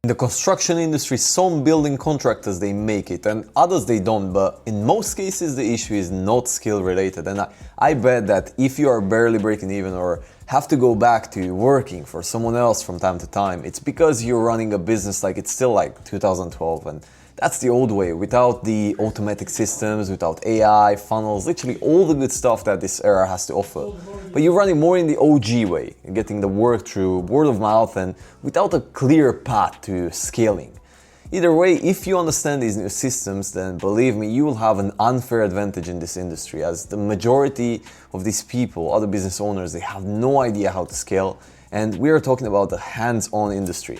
In the construction industry, some building contractors, they make it and others they don't, but in most cases the issue is not skill related. And I bet that if you are barely breaking even or have to go back to working for someone else from time to time, it's because you're running a business like it's still like 2012, and that's the old way, without the automatic systems, without AI, funnels, literally all the good stuff that this era has to offer. But you're running more in the OG way, getting the work through word of mouth and without a clear path to scaling. Either way, if you understand these new systems, then believe me, you will have an unfair advantage in this industry, as the majority of these people, other business owners, they have no idea how to scale, and we are talking about the hands-on industry.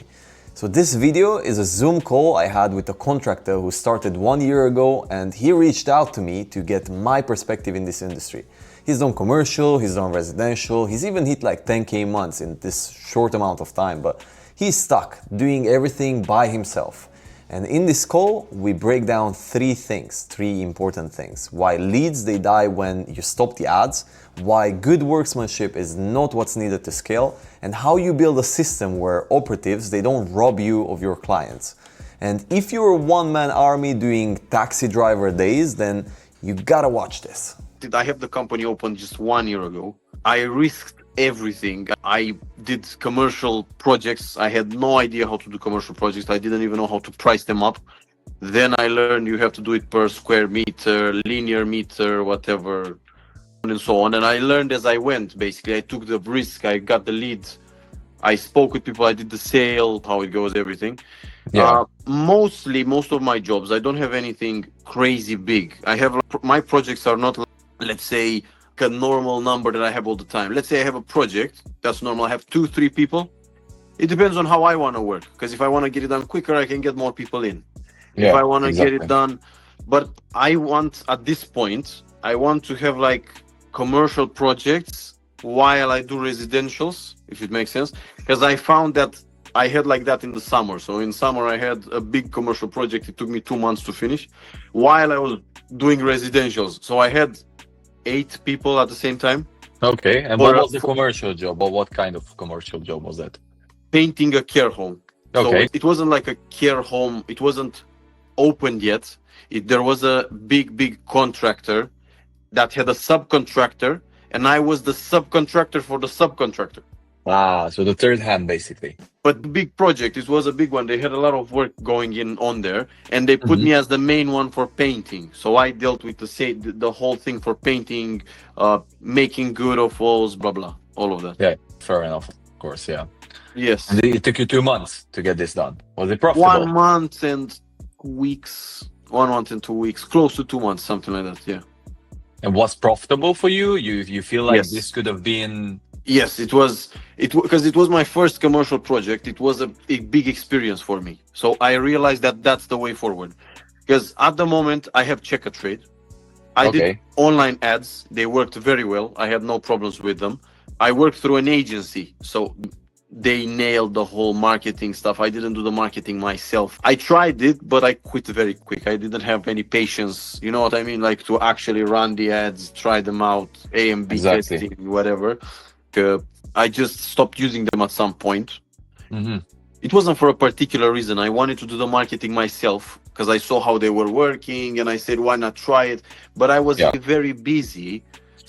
So this video is a Zoom call I had with a contractor who started 1 year ago, and he reached out to me to get my perspective in this industry. He's done commercial, he's done residential, he's even hit like 10K months in this short amount of time, but he's stuck doing everything by himself. And in this call, we break down three important things. Why leads, they die when you stop the ads, why good workmanship is not what's needed to scale, and how you build a system where operatives, they don't rob you of your clients. And if you're a one-man army doing taxi driver days, then you gotta watch this. I have the company open just 1 year ago. I risked everything. I did commercial projects. I had no idea how to do commercial projects. I didn't even know how to price them up. Then I learned you have to do it per square meter, linear meter, whatever, and so on. And I learned as I went, basically. I took the risk, I got the leads, I spoke with people, I did the sale, how it goes, everything. Most of my jobs, I don't have anything crazy big. My projects are not, let's say, a normal number that I have all the time. Let's say I have a project that's normal. I have 2-3 people. It depends on how I want to work, because if I want to get it done quicker, I can get more people in. If I want to get it done, but I want, at this point, I want to have like commercial projects while I do residentials, if it makes sense, because I found that I had like that in the summer. So in summer I had a big commercial project. It took me 2 months to finish while I was doing residentials. So I had 8 people at the same time. Okay, and what was the commercial job, or what kind of commercial job was that? Painting a care home. Okay. So it wasn't like a care home. It wasn't opened yet. There was a big contractor that had a subcontractor, and I was the subcontractor for the subcontractor. Ah, so the third hand, basically. But big project, it was a big one. They had a lot of work going on there, and they put me as the main one for painting. So I dealt with the whole thing for painting, making good of walls, blah blah, all of that. Yeah, fair enough, of course, yeah. Yes. And it took you 2 months to get this done. Was it profitable? 1 month and weeks, 1 month and 2 weeks, close to 2 months, something like that. Yeah. And was profitable for you? You feel like Yes. this could have been? Yes, it was. Because it was my first commercial project. It was a big experience for me. So I realized that that's the way forward. Because at the moment I have check a trade. I did online ads. They worked very well. I had no problems with them. I worked through an agency, so they nailed the whole marketing stuff. I didn't do the marketing myself. I tried it, but I quit very quick. I didn't have any patience, you know what I mean? Like to actually run the ads, try them out, A and B testing, whatever. I just stopped using them at some point. It wasn't for a particular reason. I wanted to do the marketing myself because I saw how they were working, and I said, why not try it? But I was very busy.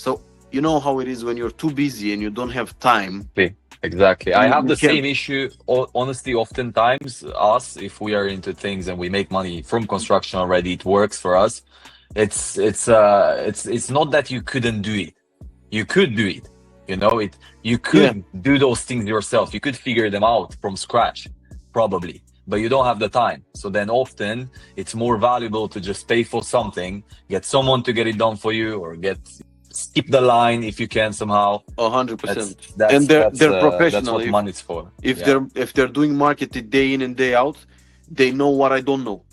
So you know how it is when you're too busy and you don't have time. Exactly. I have the same issue. Honestly, oftentimes us, if we are into things and we make money from construction already, it works for us. It's not that you couldn't do it. You could do it. You know, you could do those things yourself. You could figure them out from scratch, probably, but you don't have the time. So then often it's more valuable to just pay for something, get someone to get it done for you, or skip the line if you can somehow. 100%. And they're professional. That's what money's for. If they're doing marketing day in and day out, they know what I don't know.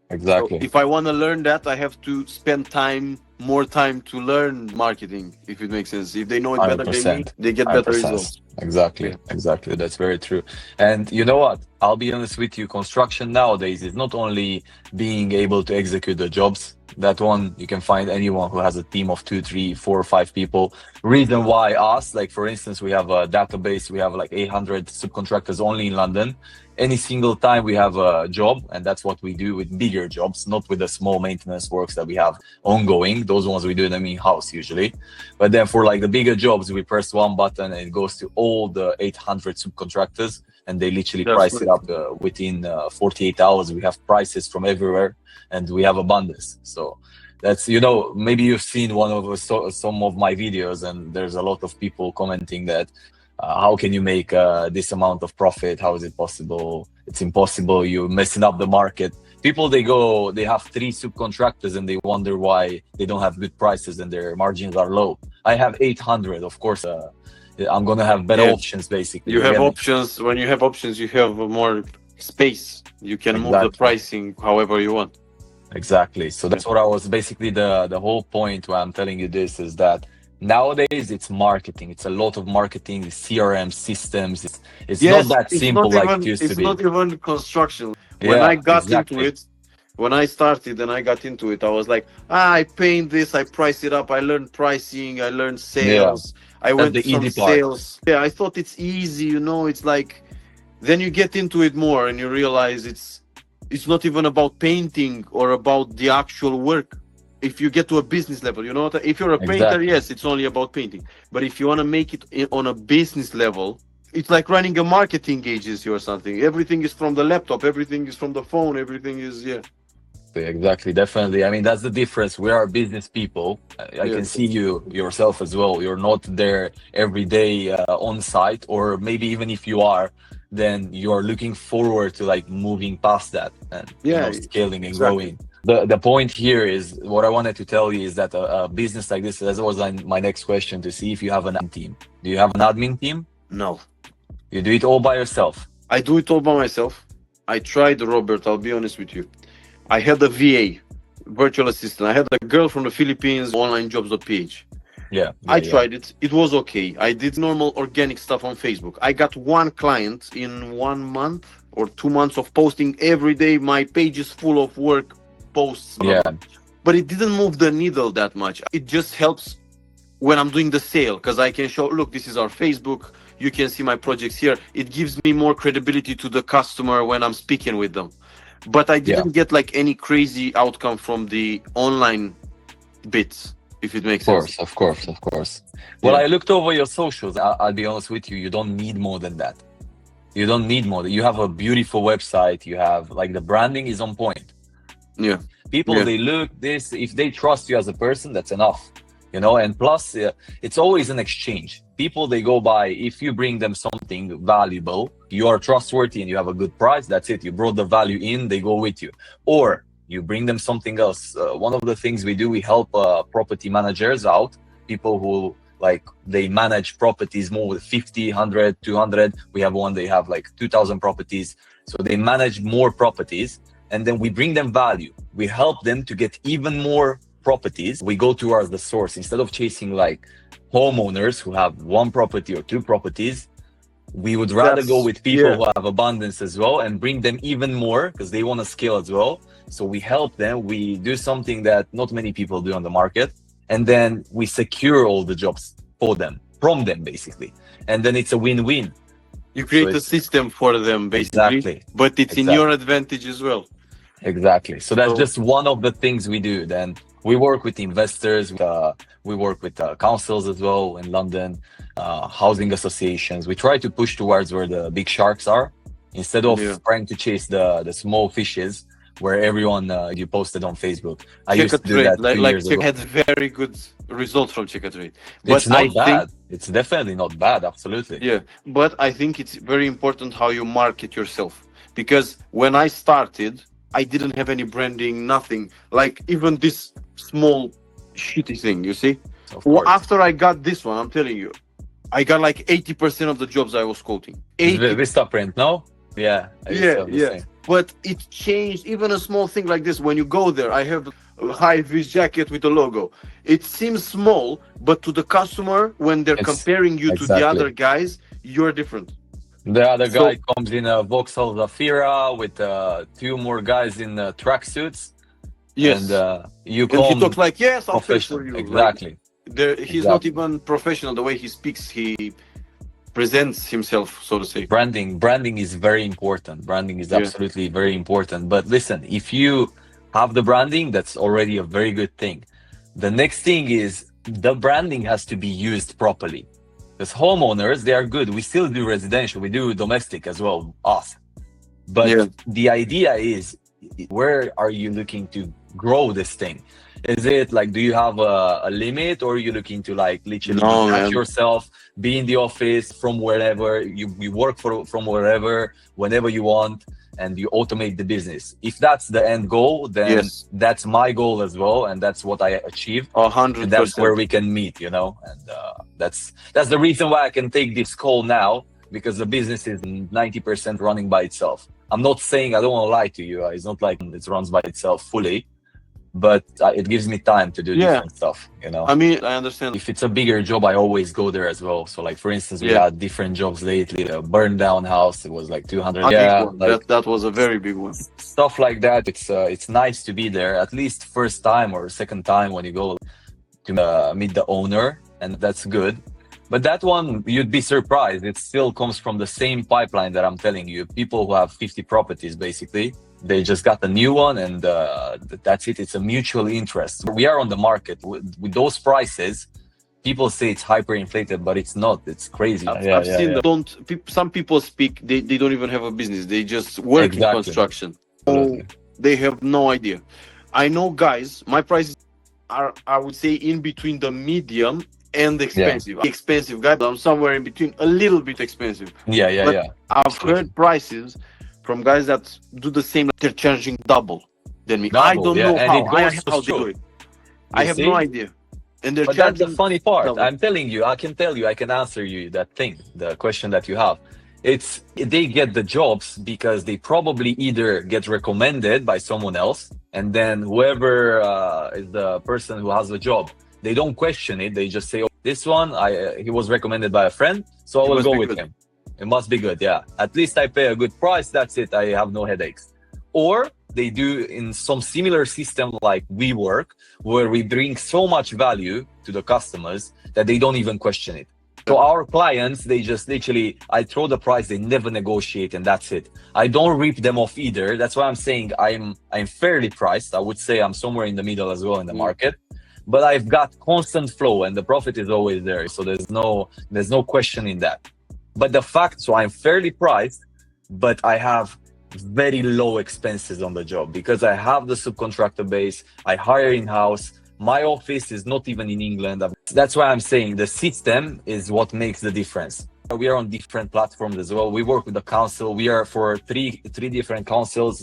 Exactly. So if I want to learn that, I have to spend time more time to learn marketing, if it makes sense. If they know it better than me, 100%. they get better 100%. results. Exactly, Yeah. exactly. That's very true. And you know what? I'll be honest with you, construction nowadays is not only being able to execute the jobs. That one, you can find anyone who has a team of 2, 3, 4, 5 people. Reason why us, like for instance, we have a database, we have like 800 subcontractors only in London. Any single time we have a job, and that's what we do with bigger jobs, not with the small maintenance works that we have ongoing. Those ones we do them in-house usually. But then for like the bigger jobs, we press one button and it goes to all the 800 subcontractors, and they literally That's price right. it up within 48 hours. We have prices from everywhere, and we have abundance. So that's, you know, maybe you've seen some of my videos, and there's a lot of people commenting that how can you make this amount of profit? How is it possible? It's impossible. You're messing up the market. People, they have 3 subcontractors and they wonder why they don't have good prices and their margins are low. I have 800. Of course, I'm going to have better options, basically. You have options. When you have options, you have more space. You can move the pricing however you want. Exactly. So that's what I was basically the whole point why I'm telling you this is that nowadays it's marketing. It's a lot of marketing, CRM systems. It's Yes, not that simple like it used to be. It's not even construction. When I got into it, when I started and I got into it, I was like, I paint this, I price it up, I learned pricing, I learned sales, I went the from easy part. sales. Yeah, I thought it's easy, you know, it's like, then you get into it more and you realize it's not even about painting or about the actual work. If you get to a business level, you know, if you're a painter, yes, it's only about painting. But if you want to make it on a business level, it's like running a marketing agency or something. Everything is from the laptop, everything is from the phone, everything is, Exactly, definitely. I mean, that's the difference. We are business people. I can see you yourself as well. You're not there every day on site, or maybe even if you are, then you are looking forward to like moving past that and scaling and growing. The point here is what I wanted to tell you is that a business like this, that was my next question, to see if you have an admin team. Do you have an admin team? No. You do it all by yourself? I do it all by myself. I tried, Robert, I'll be honest with you. I had a VA, virtual assistant. I had a girl from the Philippines, onlinejobs.ph. I tried it. It was okay. I did normal organic stuff on Facebook. I got one client in 1 month or 2 months of posting every day. My page is full of work posts. But it didn't move the needle that much. It just helps when I'm doing the sale, because I can show, look, this is our Facebook. You can see my projects here. It gives me more credibility to the customer when I'm speaking with them. But I didn't get like any crazy outcome from the online bits, if it makes sense. Of course. Well, I looked over your socials. I'll be honest with you. You don't need more than that. You don't need more. You have a beautiful website. You have like the branding is on point. Yeah. People, they look this, if they trust you as a person, that's enough. You know, and plus it's always an exchange. People, they go by, if you bring them something valuable, you are trustworthy and you have a good price, that's it. You brought the value in, they go with you. Or you bring them something else. One of the things we do, we help property managers out, people who like, they manage properties more with 50, 100, 200. We have one, they have like 2,000 properties. So they manage more properties, and then we bring them value. We help them to get even more properties. We go towards the source. Instead of chasing like homeowners who have 1 property or 2 properties, we would rather go with people who have abundance as well and bring them even more, because they want to scale as well. So we help them. We do something that not many people do on the market, and then we secure all the jobs for them, from them basically, and then it's a win-win. You create a system for them basically, but it's in your advantage as well. Exactly. So that's just one of the things we do. Then we work with investors, we work with councils as well in London, housing associations. We try to push towards where the big sharks are, instead of trying to chase the small fishes where everyone you posted on Facebook. I used to do that 2 years ago. Had very good results from Check-A-Trade. It's not bad. It's definitely not bad. Absolutely. Yeah, but I think it's very important how you market yourself, because when I started, I didn't have any branding, nothing. Like even this small shitty thing, you see? Well, after I got this one, I'm telling you, I got like 80% of the jobs I was quoting. Vista print, no? Yeah. but it changed. Even a small thing like this, when you go there, I have a high vis jacket with a logo. It seems small, but to the customer, when they're It's comparing you to the other exactly. guys, you're different. The other So guy comes in a Vauxhall Zafira with two more guys in tracksuits, and yes, you and he talks come like, yes, I'll pay for professional. you. Like Exactly, he's not exactly. even professional the way he speaks. He presents himself, so to say. Branding is very important. Branding is Yeah. absolutely very important. But listen, if you have the branding, that's already a very good thing. The next thing is the branding has to be used properly. Because homeowners, they are good. We still do residential, we do domestic as well, us. But Yeah. the idea is, where are you looking to grow this thing? Is it like, do you have a limit, or are you looking to like literally No, detach man. yourself, be in the office from wherever you work from wherever, whenever you want, and you automate the business? If that's the end goal, then Yes, that's my goal as well, and that's what I achieved, a and hundred that's where percent. we can meet, you know. And that's the reason why I can take this call now, because the business is 90% running by itself. I'm not saying, I don't want to lie to you, it's not like it runs by itself fully, but it gives me time to do Yeah. different stuff, you know. I mean, I understand. If it's a bigger job, I always go there as well. So like, for instance, we Yeah. had different jobs lately. A burned down house, it was like 200. A big Yeah, one. like That was a very big one. stuff like that. It's nice to be there, at least first time or second time when you go to meet the owner, and that's good. But that one, you'd be surprised, it still comes from the same pipeline that I'm telling you. People who have 50 properties, basically, they just got a new one, and that's it. It's a mutual interest. We are on the market with those prices. People say it's hyperinflated, but it's not. It's crazy. I've seen that. Some people speak. They don't even have a business. They just work in Exactly. construction. Absolutely. So they have no idea. I know, guys. My prices are, I would say, in between the medium and expensive. Expensive guy. I'm somewhere in between, a little bit expensive. Yeah. But I've heard prices from guys that do the same. They're charging double than me. I don't know and how. it goes How they do through. it. I have no idea. And they're But that's the charging funny part. double. I'm telling you, I can tell you, I can answer you that thing, the question that you have. It's they get the jobs because they probably either get recommended by someone else, and then whoever is the person who has the job, they don't question it. They just say, "Oh, this one, he was recommended by a friend, so I will go with him. It must be good, yeah. At least I pay a good price. That's it. I have no headaches." Or they do in some similar system like we work, where we bring so much value to the customers that they don't even question it. So our clients, they just literally, I throw the price, they never negotiate, and that's it. I don't rip them off either. That's why I'm saying I'm fairly priced. I would say I'm somewhere in the middle as well in the market, but I've got constant flow and the profit is always there. So there's no question in that. But the fact, so I'm fairly priced, but I have very low expenses on the job because I have the subcontractor base. I hire in-house. My office is not even in England. That's why I'm saying the system is what makes the difference. We are on different platforms as well. We work with the council. We are for three different councils,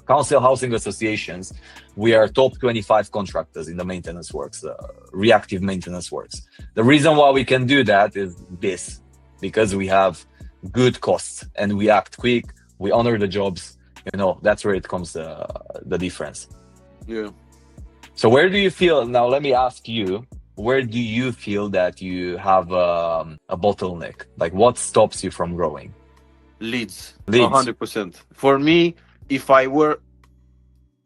council housing associations. We are top 25 contractors in the maintenance works, reactive maintenance works. The reason why we can do that is this, because we have good costs and we act quick. We honor the jobs. You know, that's where it comes the difference. Yeah. So where do you feel, now let me ask you, where do you feel that you have a bottleneck? Like what stops you from growing? Leads. Leads. 100%. For me, if I were,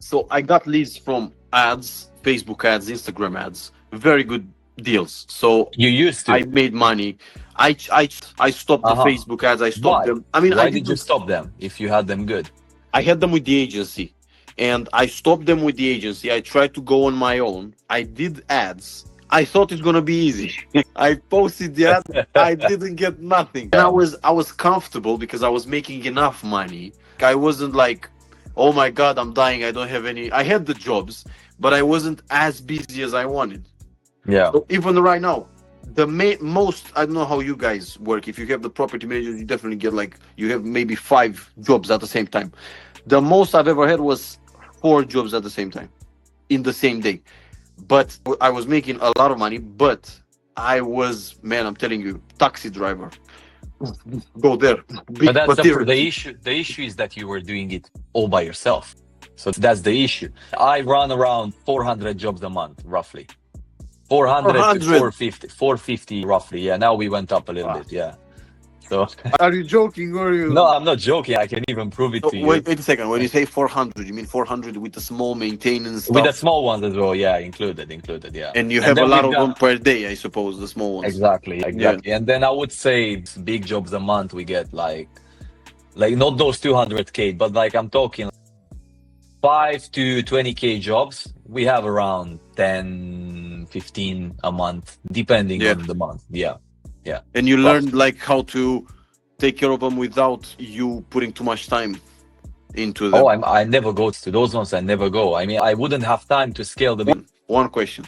so I got leads from ads, Facebook ads, Instagram ads, very good deals. So You used to. I made money. I stopped the Facebook ads. I stopped them. I mean, Why did you stop them if you had them good? I had them with the agency, and I stopped them with the agency. I tried to go on my own. I did ads. I thought it's gonna be easy. I posted the ad. I didn't get nothing. And I was comfortable because I was making enough money. I wasn't like, oh my god, I'm dying. I don't have any. I had the jobs, but I wasn't as busy as I wanted. Yeah. So even right now, the most, I don't know how you guys work. If you have the property manager, you definitely get like, you have maybe 5 jobs at the same time. The most I've ever had was 4 jobs at the same time in the same day. But I was making a lot of money, but I was, man, I'm telling you, taxi driver. go there. Big But that's material. the issue. The issue is that you were doing it all by yourself. So that's the issue. I run around 400 jobs a month, roughly. 400 to 400. 450, 450 roughly. Yeah, now we went up a little Wow. bit. Yeah. So Are you joking or you? no, I'm not joking. I can even prove it to you. Wait a second. When you say 400, you mean 400 with the small maintenance stuff? With the small ones as well. Yeah, included. Yeah. And you have a then lot we've of them done- per day, I suppose, the small ones. Exactly. And then I would say big jobs a month we get like not those 200K, but like I'm talking 5 to 20K jobs. We have around 10, 15 a month, depending on the month. Yeah. And you learned like how to take care of them without you putting too much time into them. Oh, I never go to those ones. I never go. I mean, I wouldn't have time to scale the. One question,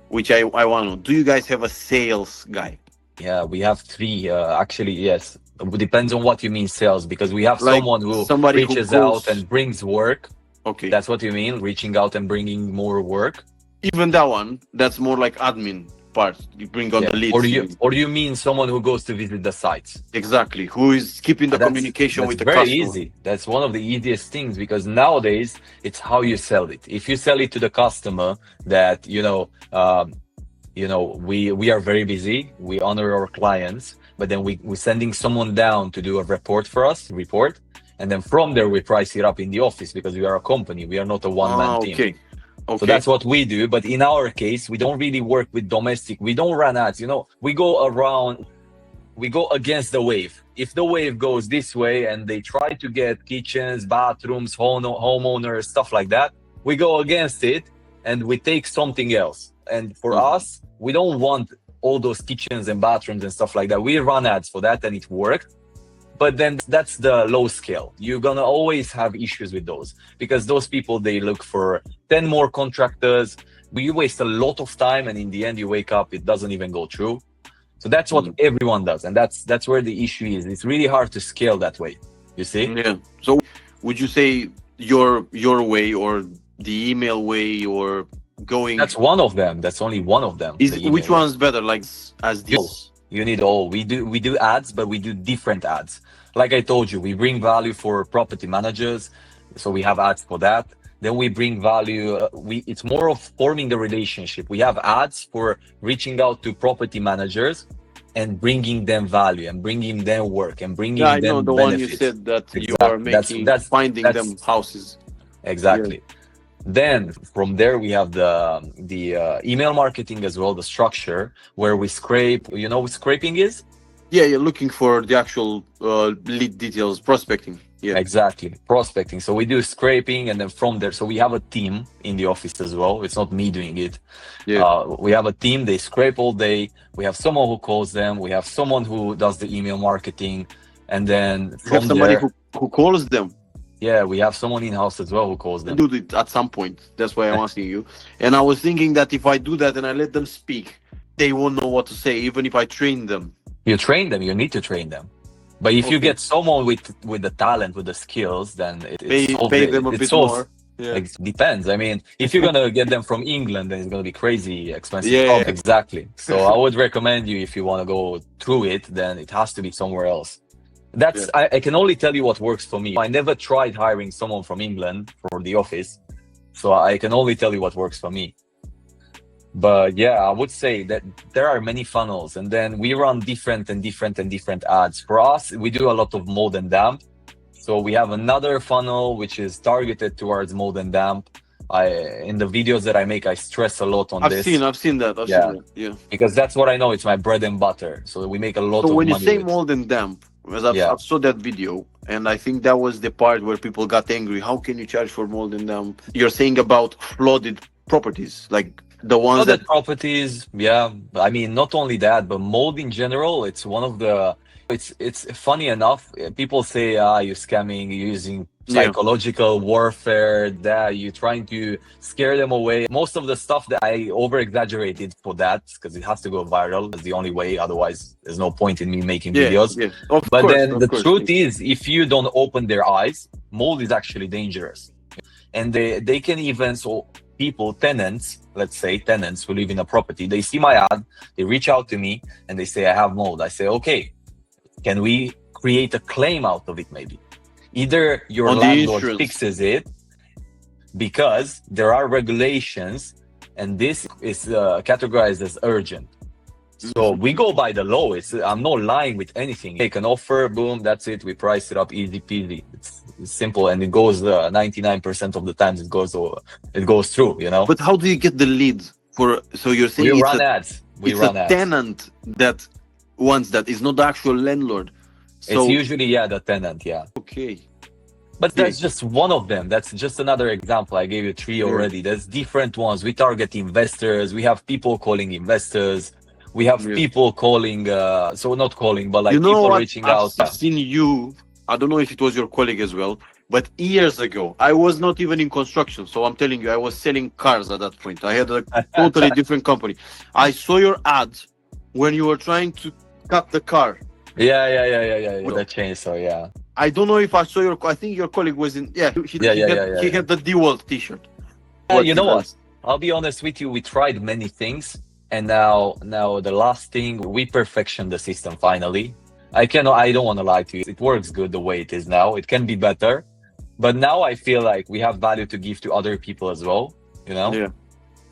which I want to know. Do you guys have a sales guy? Yeah, we have 3. Actually, yes. It depends on what you mean sales, because we have Like someone who somebody who reaches goes- out and brings work. Okay. That's what you mean, reaching out and bringing more work. Even that one, that's more like admin part. You bring on the leads. Or you mean someone who goes to visit the sites? Exactly. Who is keeping the communication with the very customer? easy. That's one of the easiest things, because nowadays it's how you sell it. If you sell it to the customer that we are very busy, we honor our clients, but then we're sending someone down to do a report for us, and then from there we price it up in the office, because we are a company, we are not a one-man team. Okay. So that's what we do. But in our case, we don't really work with domestic. We don't run ads. We go against the wave. If the wave goes this way and they try to get kitchens, bathrooms, homeowners, stuff like that, we go against it and we take something else. And for us, we don't want all those kitchens and bathrooms and stuff like that. We run ads for that and it worked. But then that's the low scale. You're gonna always have issues with those, because those people, they look for 10 more contractors. We waste a lot of time, and in the end you wake up, it doesn't even go through. So that's what everyone does, and that's where the issue is. It's really hard to scale that way, you see? Yeah. So would you say your way, or the email way, or going? That's one of them. That's only one of them. Which one's better, like as this? You need all. We do ads, but we do different ads. Like I told you, we bring value for property managers, so we have ads for that. Then we bring value. It's more of forming the relationship. We have ads for reaching out to property managers and bringing them value and bringing them work and bringing them benefits. The one you said that you are making, finding them houses. Exactly. Yeah. Then from there we have the email marketing as well, the structure where we scrape. You know what scraping is? Yeah, you're looking for the actual lead details, prospecting. Yeah, exactly, prospecting. So we do scraping, and then from there, so we have a team in the office as well. It's not me doing it. Yeah, we have a team. They scrape all day. We have someone who calls them. We have someone who does the email marketing, and then from have somebody there, who calls them. Yeah, we have someone in-house as well who calls them. I do it at some point. That's why I'm asking you. And I was thinking that if I do that and I let them speak, they won't know what to say, even if I train them. You train them. You need to train them. But if you get someone with the talent, with the skills, then pay them a bit more. Yeah. It depends. I mean, if you're gonna get them from England, then it's gonna be crazy expensive. Yeah, exactly. So I would recommend you, if you want to go through it, then it has to be somewhere else. I can only tell you what works for me. I never tried hiring someone from England for the office, so I can only tell you what works for me. But yeah, I would say that there are many funnels, and then we run different ads. For us, we do a lot of mold and damp. So we have another funnel which is targeted towards mold and damp. In the videos that I make, I stress a lot on this. I've seen that. I've seen that. Yeah. Because that's what I know. It's my bread and butter. So we make a lot of money. So when you say mold and damp, because I saw that video, and I think that was the part where people got angry. How can you charge for mold and damp? You're saying about flooded properties, like the ones that properties. Yeah, I mean, not only that, but mold in general. It's one of the. It's funny enough. People say, you're scamming, you're using psychological warfare, that you're trying to scare them away. Most of the stuff that I over-exaggerated for that, because it has to go viral. That's the only way. Otherwise, there's no point in me making videos. Yeah. But then the truth is, if you don't open their eyes, mold is actually dangerous. And they can even, so people, tenants, let's say tenants who live in a property, they see my ad, they reach out to me and they say, I have mold. I say, okay, can we create a claim out of it maybe? Either your On the landlord insurance. fixes it because there are regulations and this is categorized as urgent. So we go by the law. I'm not lying with anything. Make an offer, boom, that's it. We price it up, easy peasy. It's simple, and it goes 99% of the times it goes through. You know. But how do you get the leads for? So you're saying We it's run a, ads. We it's run a ads. tenant that wants that. It's not the actual landlord. So It's usually the tenant. Yeah. okay. But that's just one of them. That's just another example. I gave you 3 already. There's different ones. We target investors. We have people calling investors. We have people calling, so not calling, but like people what? reaching out. I've seen you. I don't know if it was your colleague as well, but years ago, I was not even in construction. So I'm telling you, I was selling cars at that point. I had a totally different company. I saw your ad when you were trying to cut the car. Yeah. With the chainsaw, yeah. I don't know if I saw your. I think your colleague was in. Yeah, he had the DeWalt T-shirt. You know what? I'll be honest with you. We tried many things, and now the last thing, we perfection the system finally. I don't want to lie to you. It works good the way it is now. It can be better, but now I feel like we have value to give to other people as well. You know. Yeah.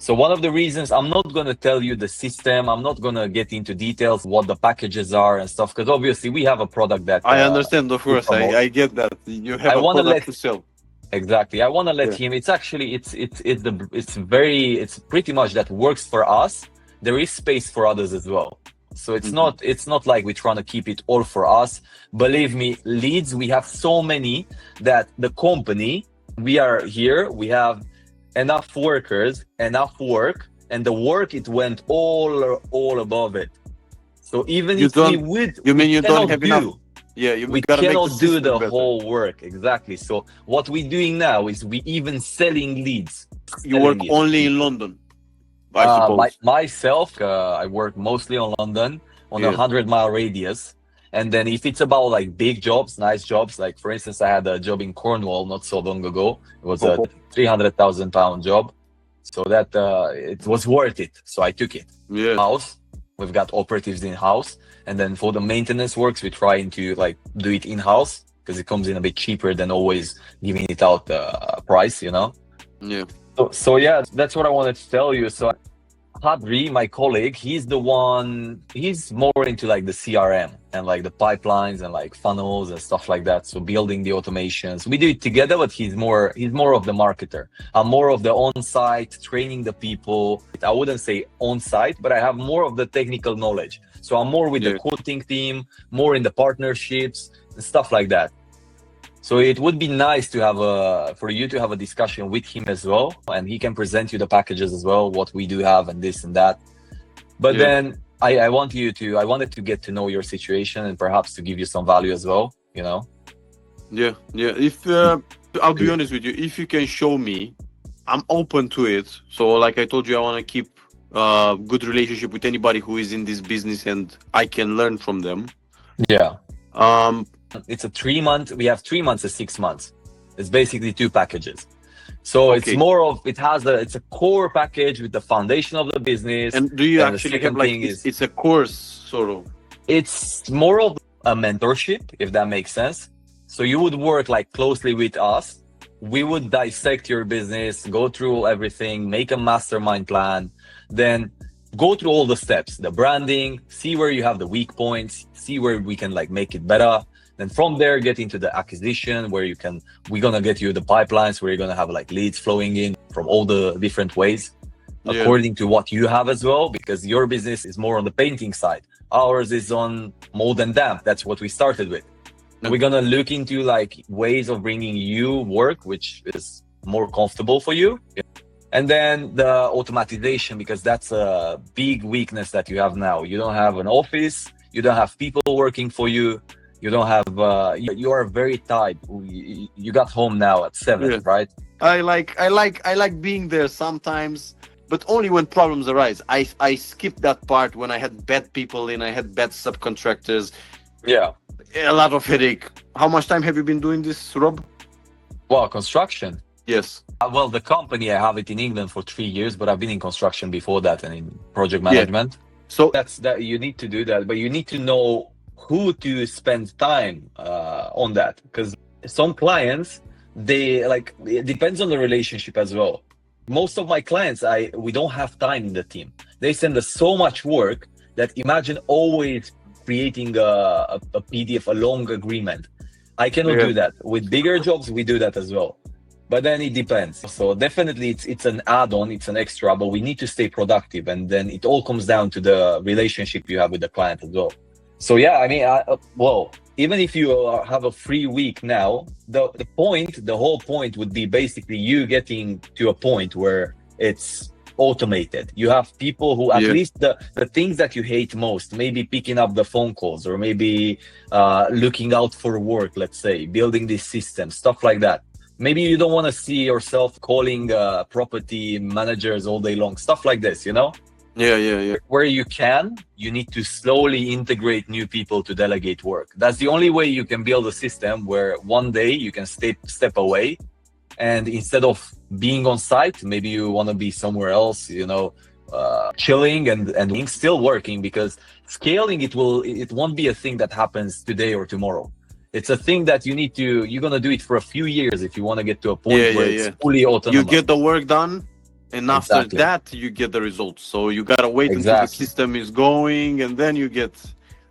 So one of the reasons I'm not going to tell you the system, I'm not going to get into details, what the packages are and stuff, because obviously we have a product that I understand, of course. I get that. You have a product to sell. Exactly. I want to let him. It's actually it's pretty much that works for us. There is space for others as well. So it's not like we're trying to keep it all for us. Believe me, leads, we have so many that the company, we are here, we have enough workers, enough work, and the work, it went all above it. So even if we would, you mean you don't have enough? Yeah, we cannot do the whole work. Exactly. So what we're doing now is we even selling leads. You work only in London, I suppose. Myself, I work mostly on London on a 100-mile radius. And then if it's about like big jobs, nice jobs, like for instance, I had a job in Cornwall not so long ago. It was a £300,000 job. So that it was worth it. So I took it. Yeah. House, we've got operatives in-house. And then for the maintenance works, we're trying to like do it in-house because it comes in a bit cheaper than always giving it out price, you know? Yeah. So yeah, that's what I wanted to tell you. So Hadri, my colleague, he's more into like the CRM and like the pipelines and like funnels and stuff like that. So building the automations, we do it together, but he's more of the marketer. I'm more of the on-site, training the people. I wouldn't say on-site, but I have more of the technical knowledge. So I'm more with the quoting team, more in the partnerships and stuff like that. So it would be nice to have for you to have a discussion with him as well, and he can present you the packages as well, what we do have and this and that. But then I wanted to get to know your situation and perhaps to give you some value as well, you know? Yeah. If I'll be honest with you, if you can show me, I'm open to it. So like I told you, I want to keep good relationship with anybody who is in this business and I can learn from them. Yeah. It's a 3-month. We have 3 months and 6 months. It's basically 2 packages. So it's more of it's a core package with the foundation of the business. And do you actually have like it's a course sort of? It's more of a mentorship, if that makes sense. So you would work like closely with us. We would dissect your business, go through everything, make a mastermind plan, then go through all the steps, the branding, see where you have the weak points, see where we can like make it better. Then from there, get into the acquisition where we're going to get you the pipelines where you're going to have like leads flowing in from all the different ways according to what you have as well, because your business is more on the painting side. Ours is on mold and damp. That's what we started with. We're going to look into like ways of bringing you work, which is more comfortable for you. And then the automatization, because that's a big weakness that you have now. You don't have an office. You don't have people working for you. You don't have, you are very tight. You got home now at 7, right? I like being there sometimes, but only when problems arise. I skipped that part when I had bad people in, I had bad subcontractors. Yeah. A lot of headache. How much time have you been doing this, Rob? Well, construction. Yes. Well, the company, I have it in England for 3 years, but I've been in construction before that and in project management. So that's that you need to do that, but you need to know who to spend time on that, because some clients, they like, it depends on the relationship as well. Most of my clients, we don't have time in the team. They send us so much work that imagine always creating a PDF, a long agreement. I cannot do that. With bigger jobs, we do that as well. But then it depends. So definitely it's an add-on, it's an extra, but we need to stay productive. And then it all comes down to the relationship you have with the client as well. So yeah, I mean, well, even if you have a free week now, the whole point would be basically you getting to a point where it's automated. You have people who at least the things that you hate most, maybe picking up the phone calls, or maybe looking out for work, let's say, building this system, stuff like that. Maybe you don't want to see yourself calling property managers all day long, stuff like this, you know? Yeah. Where you can, you need to slowly integrate new people to delegate work. That's the only way you can build a system where one day you can step away, and instead of being on site, maybe you want to be somewhere else, you know, chilling and still working, because scaling, it won't be a thing that happens today or tomorrow. It's a thing that you're going to do it for a few years if you want to get to a point where it's fully autonomous. You get the work done, and after that, you get the results. So you got to wait until the system is going, and then you got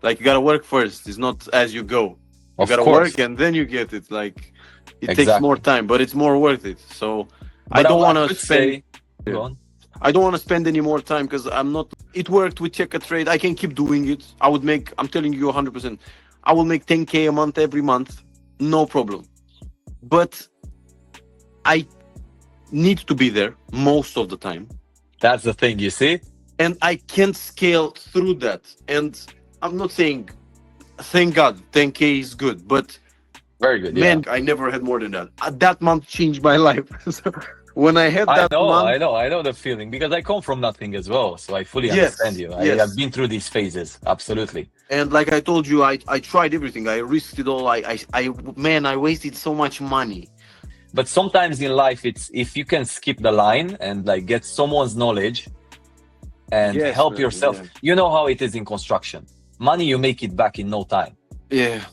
to work first. It's not as you go. You got to work, and then you get it. Like, it takes more time, but it's more worth it. So I don't want to spend... I don't want to spend any more time, because it worked with Check a Trade. I can keep doing it. I'm telling you 100%. I will make 10K a month every month, no problem. But I need to be there most of the time. That's the thing, you see? And I can't scale through that. And I'm not saying, thank God, 10K is good, but very good. Man, I never had more than that. That month changed my life. When I had that month, I know the feeling, because I come from nothing as well, so I fully understand you. I have been through these phases, absolutely. And like I told you, I tried everything. I risked it all. I wasted so much money. But sometimes in life, it's if you can skip the line and like get someone's knowledge and help yourself. You know how it is in construction. Money, you make it back in no time. Yeah.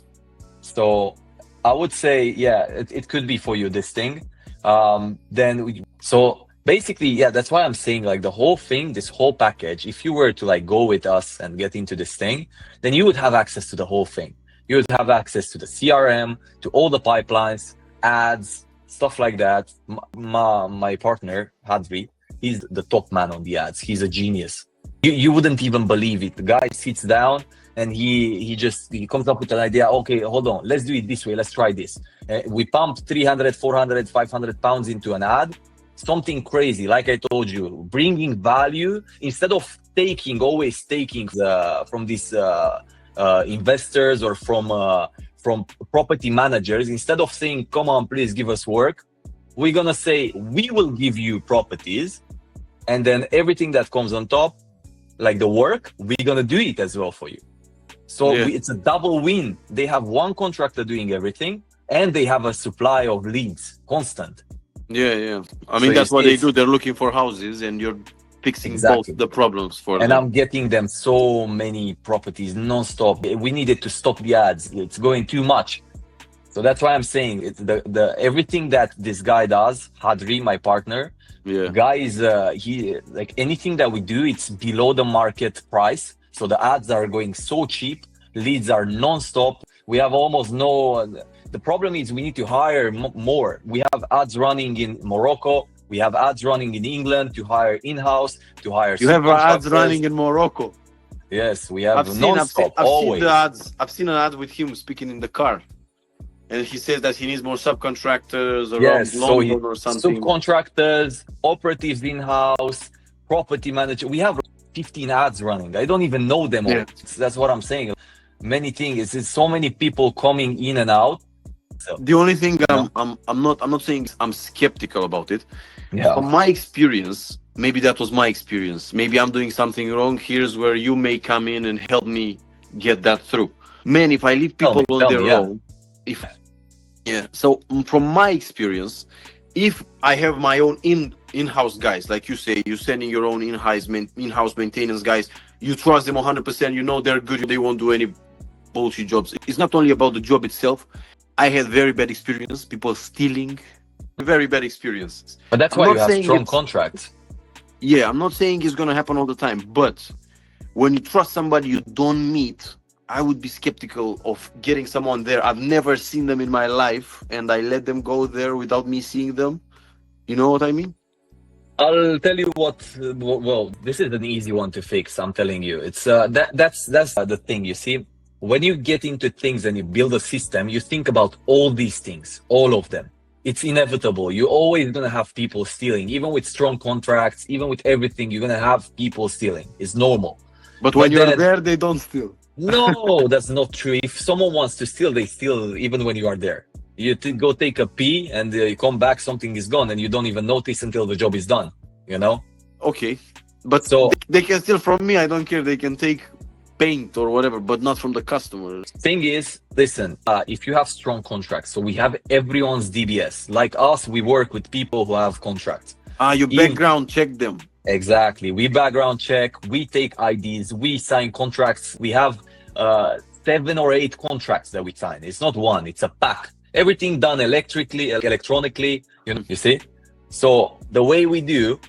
So I would say, it could be for you, this thing. So basically, that's why I'm saying, like, the whole thing, this whole package, if you were to like go with us and get into this thing, then you would have access to the whole thing. You would have access to the CRM, to all the pipelines, ads, stuff like that. My partner, Hadri, he's the top man on the ads. He's a genius. You wouldn't even believe it. The guy sits down and he comes up with an idea. Okay, hold on, let's do it this way. Let's try this. We pumped 300, 400, 500 pounds into an ad. Something crazy, like I told you, bringing value instead of always taking from these investors or from property managers. Instead of saying, come on, please give us work, we're gonna say, we will give you properties, and then everything that comes on top, like the work, we're gonna do it as well for you. So it's a double win. They have one contractor doing everything, and they have a supply of leads, constant. Yeah. I mean, that's what they do. They're looking for houses, and you're fixing both the problems for them. And I'm getting them so many properties non-stop. We needed to stop the ads. It's going too much. So that's why I'm saying it's the everything that this guy does, Hadri, my partner. Guy is he, like, anything that we do, it's below the market price. So the ads are going so cheap, leads are non-stop. We have almost no. The problem is we need to hire more. We have ads running in Morocco. We have ads running in England to hire in-house, to hire. You have ads running in Morocco. Yes, we have non-stop, always. I've seen an ad with him speaking in the car. And he says that he needs more subcontractors around London or something. Subcontractors, operatives in-house, property manager. We have 15 ads running. I don't even know them all. That's what I'm saying. Many things. It's so many people coming in and out. So, the only thing I'm not saying I'm skeptical about it. From my experience, maybe that was my experience. Maybe I'm doing something wrong. Here's where you may come in and help me get that through. Man, if I leave people on their own, so from my experience, if I have my own in-house guys, like you say, you're sending your own in-house maintenance guys, you trust them 100%, you know they're good, they won't do any bullshit jobs. It's not only about the job itself. I had very bad experience, people stealing, very bad experiences. But that's I'm why not you have saying strong it's- contracts. Yeah, I'm not saying it's gonna happen all the time, but when you trust somebody you don't meet, I would be skeptical of getting someone there. I've never seen them in my life, and I let them go there without me seeing them. You know what I mean? I'll tell you what. Well, this is an easy one to fix. I'm telling you, it's that's the thing. You see, when you get into things and you build a system, you think about all these things, all of them. It's inevitable. You're always gonna have people stealing, even with strong contracts, even with everything. You're gonna have people stealing. It's normal. But when But you're then- there, they don't steal. No, that's not true. If someone wants to steal, they steal even when you are there. You go take a pee and you come back, something is gone, and you don't even notice until the job is done. You know? Okay, but So- they can steal from me. I don't care. They can take paint or whatever, but not from the customer. Thing is, listen, if you have strong contracts, so we have everyone's DBS. Like us, we work with people who have contracts. Your Even- background, check them. Exactly. We background check, we take IDs, we sign contracts. We have 7 or 8 contracts that we sign. It's not one, it's a pack. Everything done electronically, you see? So the way we do,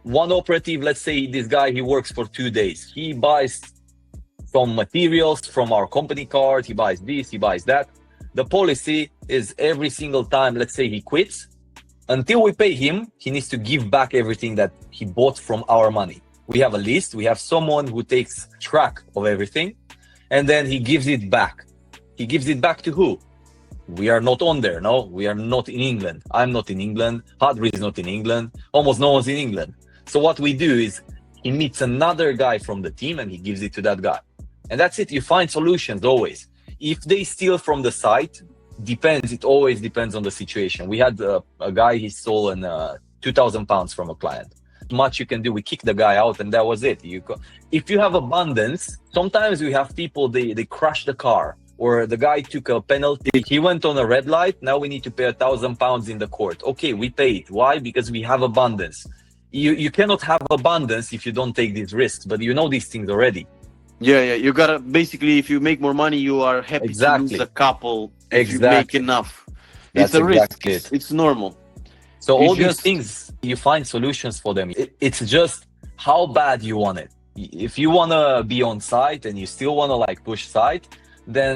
one operative, let's say this guy, he works for 2 days. He buys some materials from our company card, he buys this, he buys that. The policy is every single time, let's say he quits, until we pay him, he needs to give back everything that he bought from our money. We have a list, we have someone who takes track of everything, and then he gives it back. He gives it back to who? We are not on there, no? We are not in England. I'm not in England. Hadri is not in England. Almost no one's in England. So what we do is he meets another guy from the team and he gives it to that guy. And that's it. You find solutions always. If they steal from the site, depends. It always depends on the situation. We had a guy, he stole 2,000 pounds from a client. Much you can do, we kick the guy out and that was it. If you have abundance, sometimes we have people, they crash the car, or the guy took a penalty, he went on a red light, now we need to pay 1,000 pounds in the court. Okay, we pay it. Why? Because we have abundance. You cannot have abundance if you don't take these risks, but you know these things already. Yeah, you gotta basically, if you make more money, you are happy to Exactly. lose a couple if you make Exactly. enough. That's It's a risk. exactly it. It's normal. So You all these just- things, you find solutions for them. It's just how bad you want it. If you want to be on site and you still want to like push site, then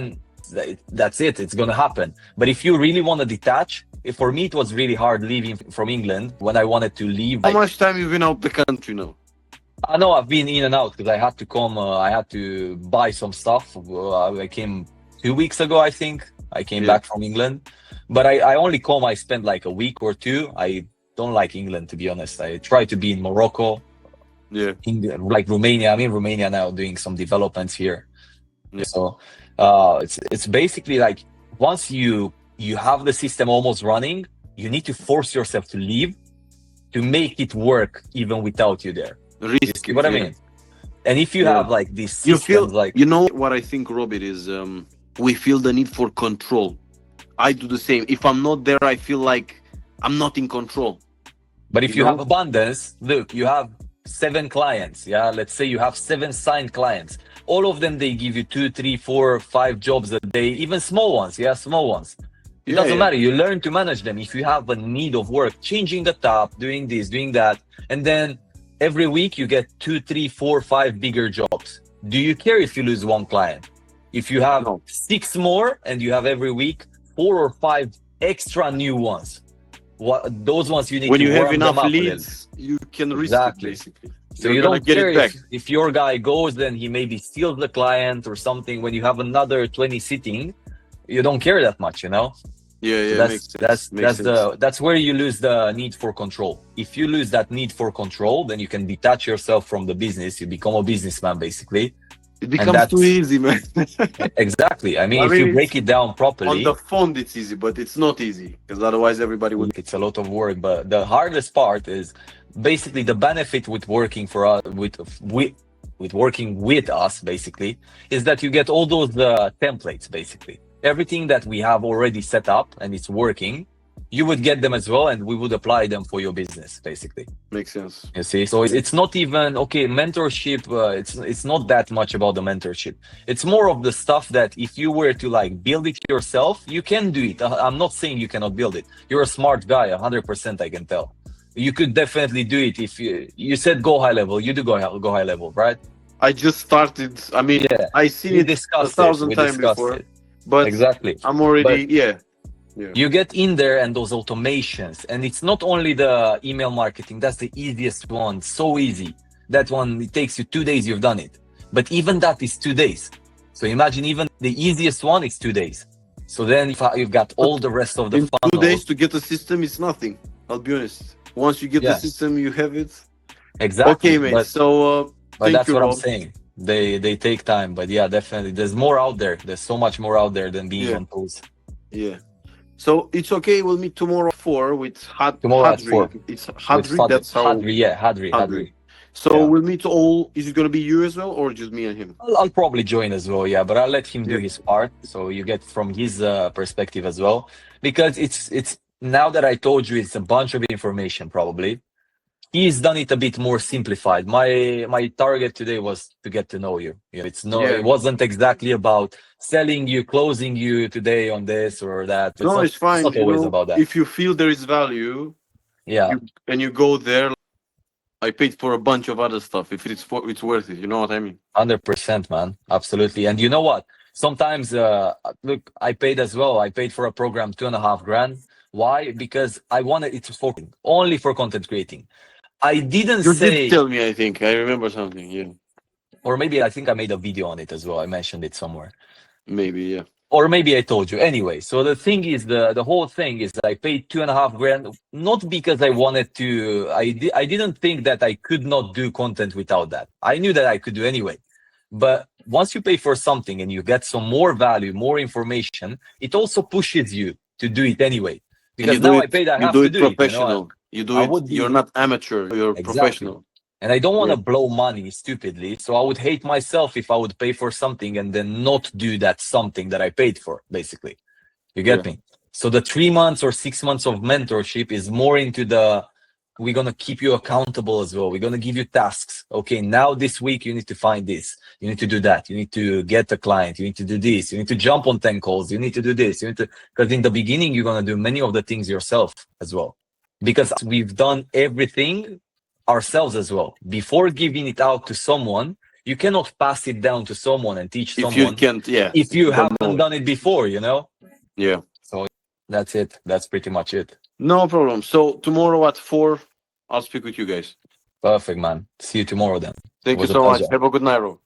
that's it. It's going to happen. But if you really want to detach, for me, it was really hard leaving from England when I wanted to leave. How much time you've been out the country now? I know I've been in and out because I had to come, I had to buy some stuff. I came 2 weeks ago, I think. I came back from England. But I only come, I spent like a week or two. I don't like England, to be honest. I try to be in Morocco, Yeah. like Romania. I'm in Romania now doing some developments here. Yeah. So it's basically like once you have the system almost running, you need to force yourself to leave to make it work even without you there. Risk. See what I mean? And if you have like these You systems, feel like you know what I think, Robert, is we feel the need for control. I do the same. If I'm not there, I feel like I'm not in control. but if you you know? have abundance, look, you have 7 clients. Yeah, let's say you have 7 signed clients. All of them, they give you 2, 3, 4, 5 jobs a day, even small ones. Yeah, small ones. It doesn't matter. You learn to manage them. If you have a need of work, changing the tap, doing this, doing that, and then every week you get 2, 3, 4, 5 bigger jobs. Do you care if you lose 1 client? If you have No. 6 more and you have every week 4 or 5 extra new ones, those ones you need When to you have warm enough them up a little. leads, you can risk Exactly. it basically. So You're you gonna don't get care it back. if your guy goes, then he maybe steals the client or something. When you have another 20 sitting, you don't care that much, you know? Yeah, So makes sense. that's where you lose the need for control. If you lose that need for control, then you can detach yourself from the business. You become a businessman, basically. It becomes too easy, man. Exactly. I mean, I if mean, you break it down On properly, the phone, it's easy, but it's not easy because otherwise everybody would. it's a lot of work. But the hardest part is basically the benefit with working for us, with working with us, basically, is that you get all those templates, basically. Everything that we have already set up and it's working, you would get them as well, and we would apply them for your business, basically. Makes sense. You see, so it's not even okay. Mentorship, it's not that much about the mentorship. It's more of the stuff that if you were to like build it yourself, you can do it. I'm not saying you cannot build it. You're a smart guy, 100%. I can tell. You could definitely do it if you said go high level. You do go high level, right? I just started. I mean, Yeah, I seen it 1,000 times before, but exactly. I'm already Yeah. You get in there and those automations, and it's not only the email marketing. That's the easiest one. So easy. That one, it takes you 2 days. You've done it. But even that is 2 days. So imagine even the easiest one is 2 days. So then if you've got all the rest of the In funnel. 2 days to get a system, it's nothing. I'll be honest. Once you get the system, you have it. Exactly. Okay, mate. But Thank that's you, what Rob. I'm saying. They take time, but yeah, definitely. There's more out there. There's so much more out there than being on tools. Yeah. So it's okay. We'll meet tomorrow at 4 with Tomorrow at Hadri. 4. It's Hadri. That's how. Hadri, yeah, Hadri. So we'll meet all. Is it gonna be you as well, or just me and him? I'll probably join as well, yeah, but I'll let him do his part, so you get from his perspective as well. Because it's now that I told you, it's a bunch of information. Probably he's done it a bit more simplified. My target today was to get to know you. It's it wasn't exactly about selling you, closing you today on this or that. It's fine. It's not always about that. If you feel there is value, and you go there, I paid for a bunch of other stuff. If it's worth it, you know what I mean? 100%, man. Absolutely. And you know what? Sometimes, look, I paid as well. I paid for a program, 2.5 grand. Why? Because I wanted it for only for content creating. I didn't You say. did tell me, I think. I remember something, yeah. Or maybe I think I made a video on it as well. I mentioned it somewhere. Maybe, yeah. Or maybe I told you. Anyway, so the thing is, the whole thing is that I paid 2.5 grand, not because I wanted to. I didn't think that I could not do content without that. I knew that I could do anyway. But once you pay for something and you get some more value, more information, it also pushes you to do it anyway. Because now I paid, I have to do it. Professional. You do it. You're not amateur. You're professional. And I don't want to blow money stupidly. So I would hate myself if I would pay for something and then not do that something that I paid for, basically. You get me? So the 3 months or 6 months of mentorship is more into we're going to keep you accountable as well. We're going to give you tasks. Okay, now this week you need to find this. You need to do that. You need to get a client. You need to do this. You need to jump on 10 calls. You need to do this. Because in the beginning, you're going to do many of the things yourself as well. Because we've done everything ourselves as well. Before giving it out to someone, you cannot pass it down to someone and teach someone. If you can't, if you haven't done it before, Yeah. So that's it. That's pretty much it. No problem. So tomorrow at 4, I'll speak with you guys. Perfect, man. See you tomorrow then. Thank you so much. Have a good night, Rob.